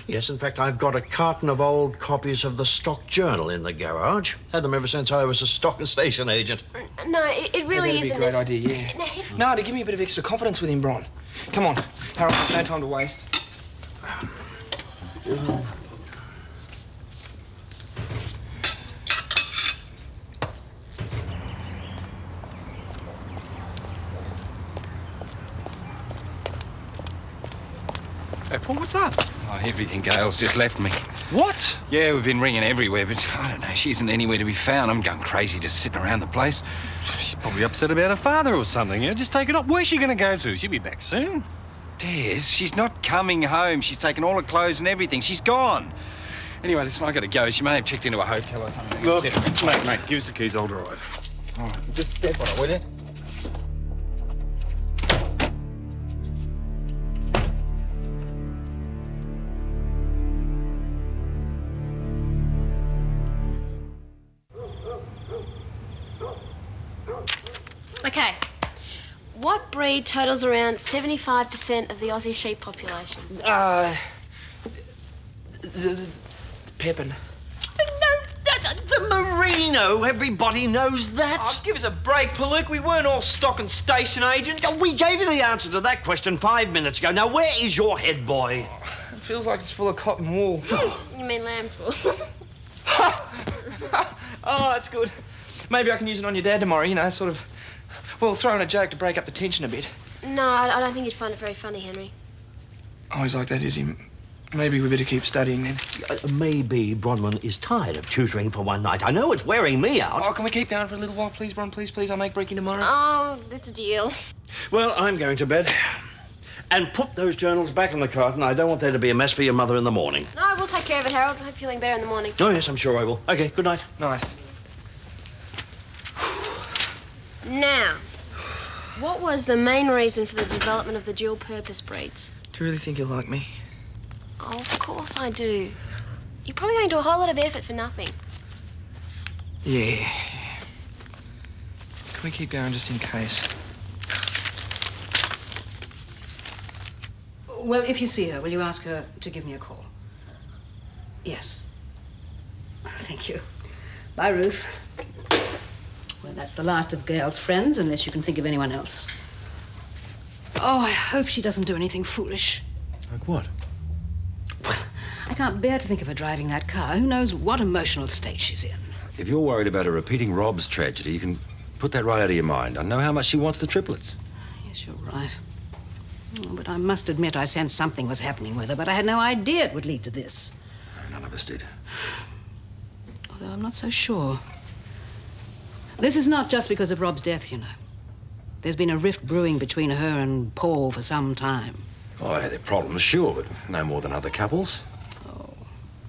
Yes, in fact, I've got a carton of old copies of the Stock Journal in the garage. Had them ever since I was a stock and station agent. No, it really That'd be isn't. a great idea, yeah. No, to give me a bit of extra confidence with him, Bron. Come on, Harold, there's no time to waste. Hey, Paul, what's up? Oh, everything. Gail's just left me. What? Yeah, we've been ringing everywhere, but I don't know. She isn't anywhere to be found. I'm going crazy just sitting around the place. She's probably upset about her father or something. You know, just take it up. Where's she going to go to? She'll be back soon. Des, she's not coming home. She's taken all her clothes and everything. She's gone. Anyway, listen, I got to go. She may have checked into a hotel or something. Look, mate, give us the keys. I'll drive. All right, just step on it, will you? Okay. What breed totals around 75% of the Aussie sheep population? The Pepin. The Merino. Everybody knows that. Oh, give us a break, Paluk. We weren't all stock and station agents. We gave you the answer to that question 5 minutes ago. Now, where is your head boy? It feels like it's full of cotton wool. You mean lamb's wool? Oh, that's good. Maybe I can use it on your dad tomorrow, you know, sort of... Well, throw in a joke to break up the tension a bit. No, I don't think you'd find it very funny, Henry. Oh, he's like that, is he? Maybe we better keep studying then. Maybe Bronwyn is tired of tutoring for one night. I know it's wearing me out. Oh, can we keep going for a little while, please, Bron? Please, please. I'll make breaking tomorrow. Oh, it's a deal. Well, I'm going to bed. And put those journals back in the carton. I don't want there to be a mess for your mother in the morning. No, we'll take care of it, Harold. Hope you're feeling better in the morning. Oh, yes, I'm sure I will. OK, good night. Night. Now, what was the main reason for the development of the dual-purpose breeds? Do you really think you'll like me? Oh, of course I do. You're probably going to a whole lot of effort for nothing. Yeah. Can we keep going just in case? Well, if you see her, will you ask her to give me a call? Yes. Thank you. Bye, Ruth. Well, that's the last of Gail's friends, unless you can think of anyone else. Oh, I hope she doesn't do anything foolish. Like what? I can't bear to think of her driving that car. Who knows what emotional state she's in. If you're worried about her repeating Rob's tragedy, you can put that right out of your mind. I know how much she wants the triplets. Yes, you're right. Oh, but I must admit I sensed something was happening with her, but I had no idea it would lead to this. None of us did. Although I'm not so sure. This is not just because of Rob's death, you know. There's been a rift brewing between her and Paul for some time. Oh, they had their problems, sure, but no more than other couples.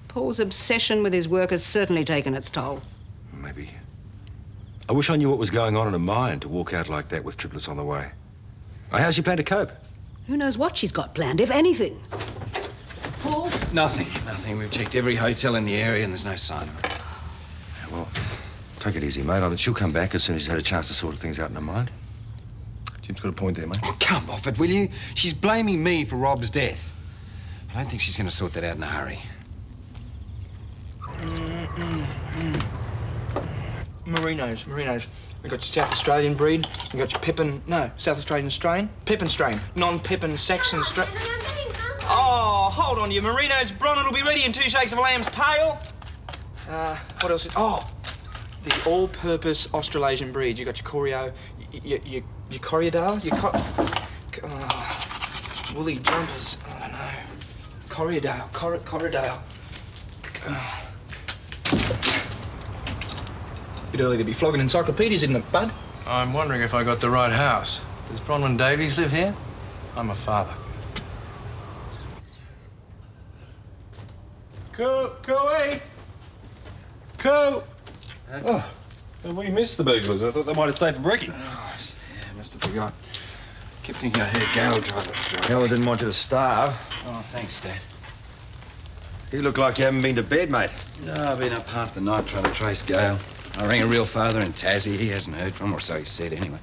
Paul's obsession with his work has certainly taken its toll. Maybe. I wish I knew what was going on in her mind to walk out like that with triplets on the way. Oh, how's she plan to cope? Who knows what she's got planned, if anything. Paul? Nothing. We've checked every hotel in the area and there's no sign of her. Yeah, well, take it easy, mate. I mean, she'll come back as soon as she's had a chance to sort things out in her mind. Jim's got a point there, mate. Oh, come off it, will you? She's blaming me for Rob's death. I don't think she's going to sort that out in a hurry. Merinos. We've got your South Australian breed. We've got your South Australian strain. Pippin strain. Non-Pippin Saxon strain. Oh, hold on, your Merino's Bronnet will be ready in 2 shakes of a lamb's tail. What else is... Oh, the all-purpose Australasian breed. You've got your Corio, your Corriedale, woolly jumpers. I don't know. Corriedale. Bit early to be flogging encyclopedias, isn't it, bud? I'm wondering if I got the right house. Does Bronwyn Davies live here? I'm a father. Co-ey! Co! Oh, we missed the burglars. I thought they might have stayed for brekkie. Oh, yeah, must have forgot. Kept thinking I heard Gail drive. Gail didn't want you to starve. Oh, thanks, Dad. You look like you haven't been to bed, mate. No, I've been up half the night trying to trace Gail. I rang a real father in Tassie. He hasn't heard from her, or so he said, anyway.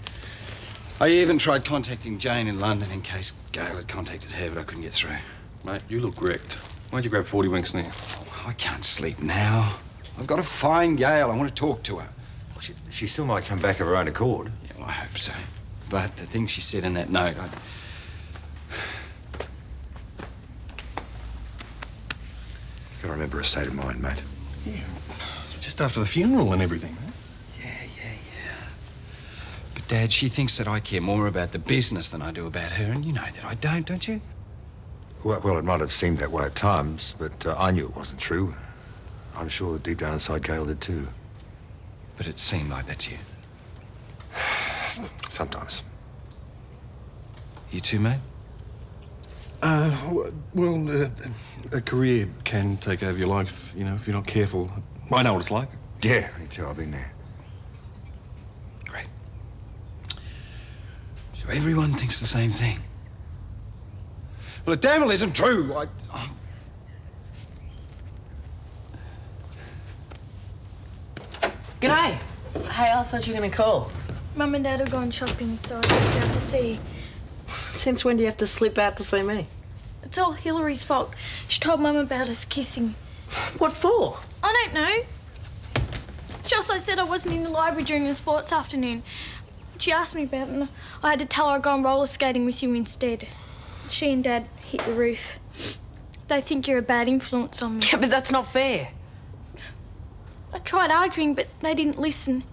I even tried contacting Jane in London in case Gail had contacted her, but I couldn't get through. Mate, you look wrecked. Why'd you grab 40 winks now? Oh, I can't sleep now. I've got to find Gail. I want to talk to her. Well, she still might come back of her own accord. Yeah, well, I hope so. But the things she said in that note, Gotta remember her state of mind, mate. Yeah. Just after the funeral and everything, huh? Yeah. But, Dad, she thinks that I care more about the business than I do about her, and you know that I don't you? Well, it might have seemed that way at times, but I knew it wasn't true. I'm sure that deep down inside Gail did too. But it seemed like that to you? Sometimes. You too, mate? Well, a career can take over your life, you know, if you're not careful. I know what it's like. Yeah, me too. I've been there. Great. So everyone thinks the same thing. Well, it damn well isn't true. G'day. Hey, I thought you were going to call. Mum and Dad are going shopping, so I won't be able to see you. Since when do you have to slip out to see me? It's all Hillary's fault. She told Mum about us kissing. What for? I don't know. She also said I wasn't in the library during the sports afternoon. She asked me about it and I had to tell her I'd gone roller skating with you instead. She and Dad hit the roof. They think you're a bad influence on me. Yeah, but that's not fair. I tried arguing, but they didn't listen.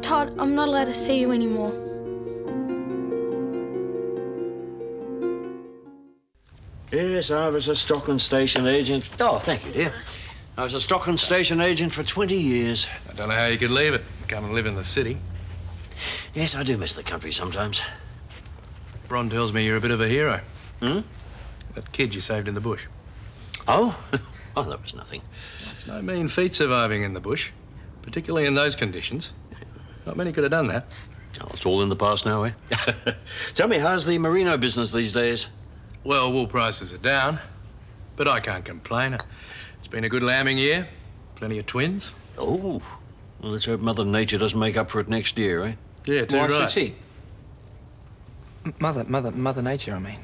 Todd, I'm not allowed to see you anymore. Yes, I was a stock and station agent. Oh, thank you, dear. I was a stock and station agent for 20 years. I don't know how you could leave it. Come and live in the city. Yes, I do miss the country sometimes. Bron tells me you're a bit of a hero. Hmm? That kid you saved in the bush. Oh? Oh, that was nothing. It's no mean feat surviving in the bush, particularly in those conditions. Not many could have done that. Oh, it's all in the past now, eh? Tell me, how's the merino business these days? Well, wool prices are down, but I can't complain. It's been a good lambing year. Plenty of twins. Oh. Well, let's hope Mother Nature doesn't make up for it next year, eh? Yeah, too Why right. should she? Mother Nature, I mean.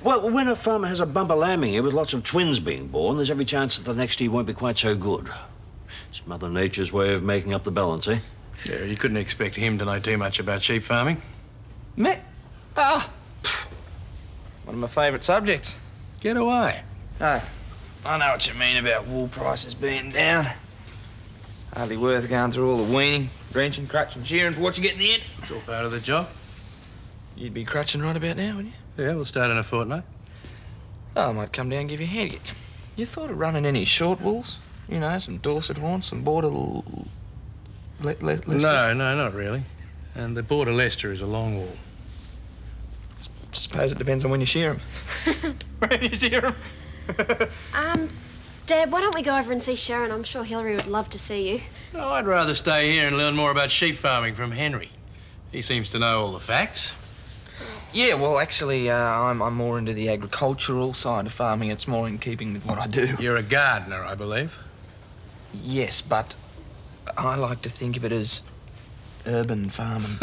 Well, when a farmer has a bumper lambing year with lots of twins being born, there's every chance that the next year won't be quite so good. It's Mother Nature's way of making up the balance, eh? Yeah, you couldn't expect him to know too much about sheep farming. Me? Ah! One of my favourite subjects. Get away. Oh, I know what you mean about wool prices being down. Hardly worth going through all the weaning, drenching, crutching, shearing for what you get in the end. It's all part of the job. You'd be crutching right about now, wouldn't you? Yeah, we'll start in a fortnight. Oh, I might come down and give you a hand. You thought of running any short wools? You know, some Dorset horns, some border... No, not really. And the Border Leicester is a long wool. Suppose it depends on when you shear 'em. When you shear 'em? Dad, why don't we go over and see Sharon? I'm sure Hillary would love to see you. No, I'd rather stay here and learn more about sheep farming from Henry. He seems to know all the facts. Yeah, well, actually, I'm more into the agricultural side of farming. It's more in keeping with what I do. You're a gardener, I believe. Yes, but I like to think of it as urban farming.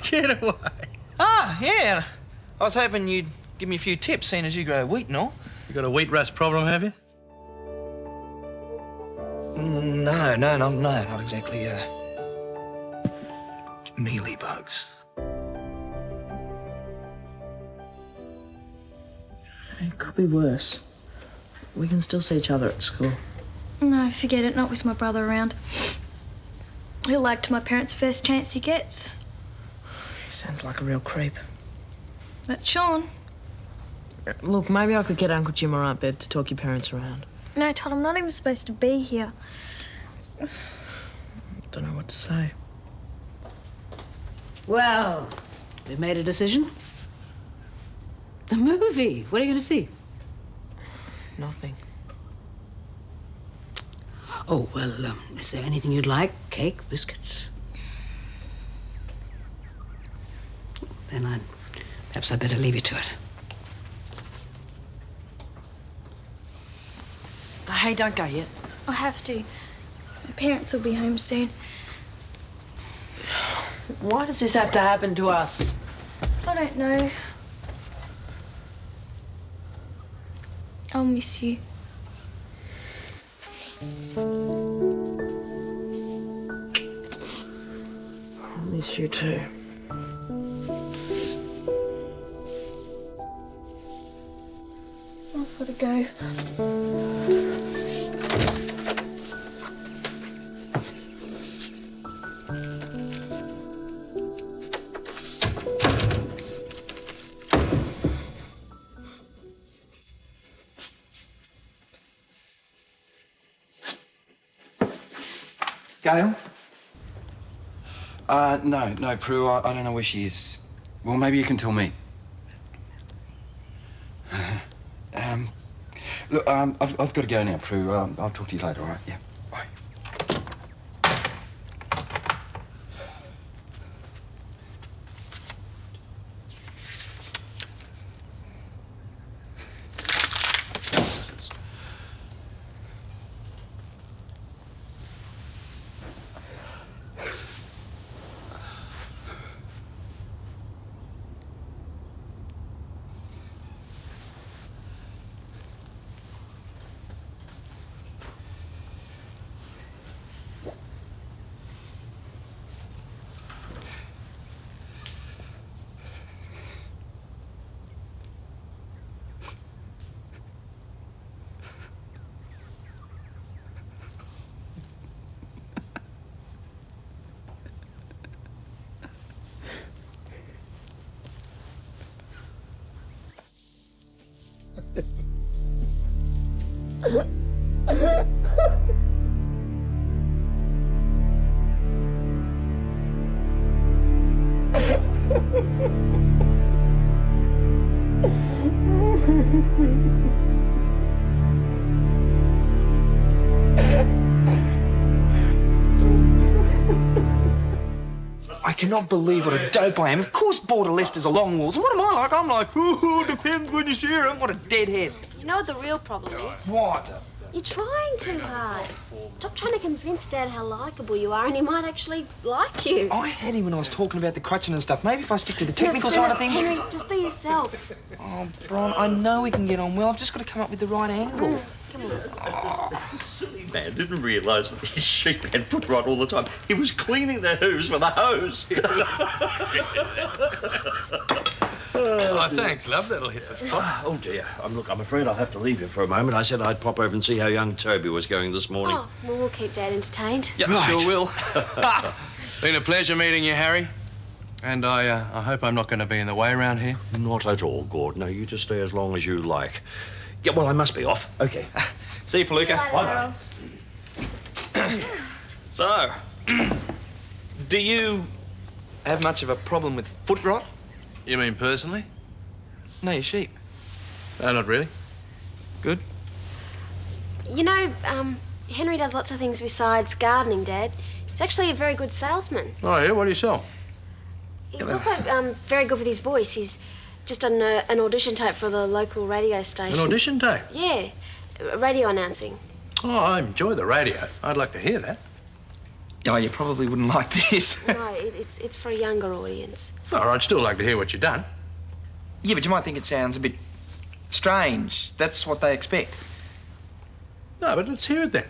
Get away. Ah, yeah. I was hoping you'd give me a few tips, seeing as you grow wheat and all. You got a wheat rust problem, have you? No, not exactly. Mealy bugs. It could be worse. We can still see each other at school. No, forget it. Not with my brother around. He'll lag to my parents' first chance he gets. He sounds like a real creep. That's Sean. Look, maybe I could get Uncle Jim or Aunt Bev to talk your parents around. No, Todd, I'm not even supposed to be here. Don't know what to say. Well, we made a decision. The movie. What are you going to see? Nothing. Oh, well, is there anything you'd like? Cake, biscuits? Then perhaps I'd better leave you to it. Hey, don't go yet. I have to. My parents will be home soon. Why does this have to happen to us? I don't know. I'll miss you. I'll miss you too. I've got to go. Gail? No, Prue, I don't know where she is. Well, maybe you can tell me. Look, I've got to go now, Prue. I'll talk to you later, all right? Yeah, bye. I cannot believe what a dope I am. Of course Border Leicester's a long walls. And what am I like? I'm like, ooh, depends when you shear 'em. What a deadhead. You know what the real problem is? What? You're trying too hard. Stop trying to convince Dad how likeable you are and he might actually like you. I had him when I was talking about the crutching and stuff. Maybe if I stick to the technical side of things... Henry, just be yourself. Oh, Bron, I know we can get on well. I've just got to come up with the right angle. Come on. Silly man didn't realise that his sheep had foot rot all the time. He was cleaning their hooves with a hose. Oh, thanks, love. That'll hit the spot. Oh, dear. Look, I'm afraid I'll have to leave you for a moment. I said I'd pop over and see how young Toby was going this morning. Oh, well, we'll keep Dad entertained. Yeah, Right. sure will. Been a pleasure meeting you, Harry. And I hope I'm not going to be in the way around here. Not at all, Gordon. No, you just stay as long as you like. Yeah, well, I must be off. OK. See you, Flinker. Bye-bye. So, do you have much of a problem with foot rot? You mean personally? No, your sheep. No, not really. Good. You know, Henry does lots of things besides gardening, Dad. He's actually a very good salesman. Oh, yeah? What do you sell? He's also very good with his voice. He's just done an audition tape for the local radio station. An audition tape? Yeah, radio announcing. Oh, I enjoy the radio. I'd like to hear that. Oh, you probably wouldn't like this. No, it's for a younger audience. Oh, I'd still like to hear what you've done. Yeah, but you might think it sounds a bit strange. That's what they expect. No, but let's hear it then.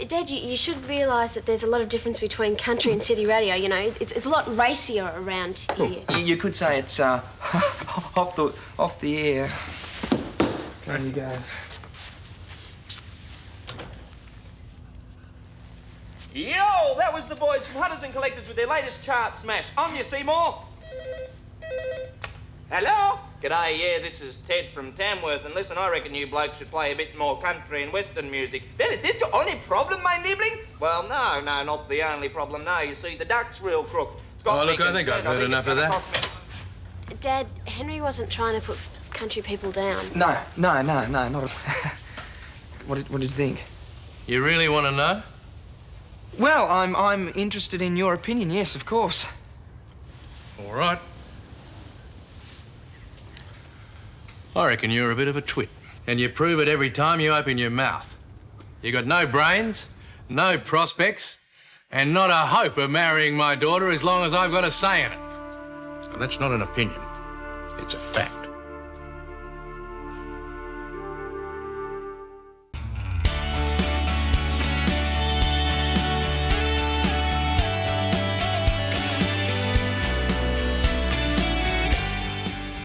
Dad, you should realise that there's a lot of difference between country and city radio. You know, it's a lot racier around here. You could say it's off the air. There you go. Yo, that was the boys from Hunters and Collectors with their latest chart smash. On you, Seymour. Hello? G'day, yeah, this is Ted from Tamworth, and listen, I reckon you blokes should play a bit more country and western music. Then is this your only problem, my nibbling? Well, no, not the only problem, no. You see, the duck's real crook. Oh, look, I think I've heard enough of that. Dad, Henry wasn't trying to put country people down. No, not at What did you think? You really want to know? Well, I'm interested in your opinion, yes, of course. All right. I reckon you're a bit of a twit. And you prove it every time you open your mouth. You got no brains, no prospects, and not a hope of marrying my daughter as long as I've got a say in it. So that's not an opinion. It's a fact.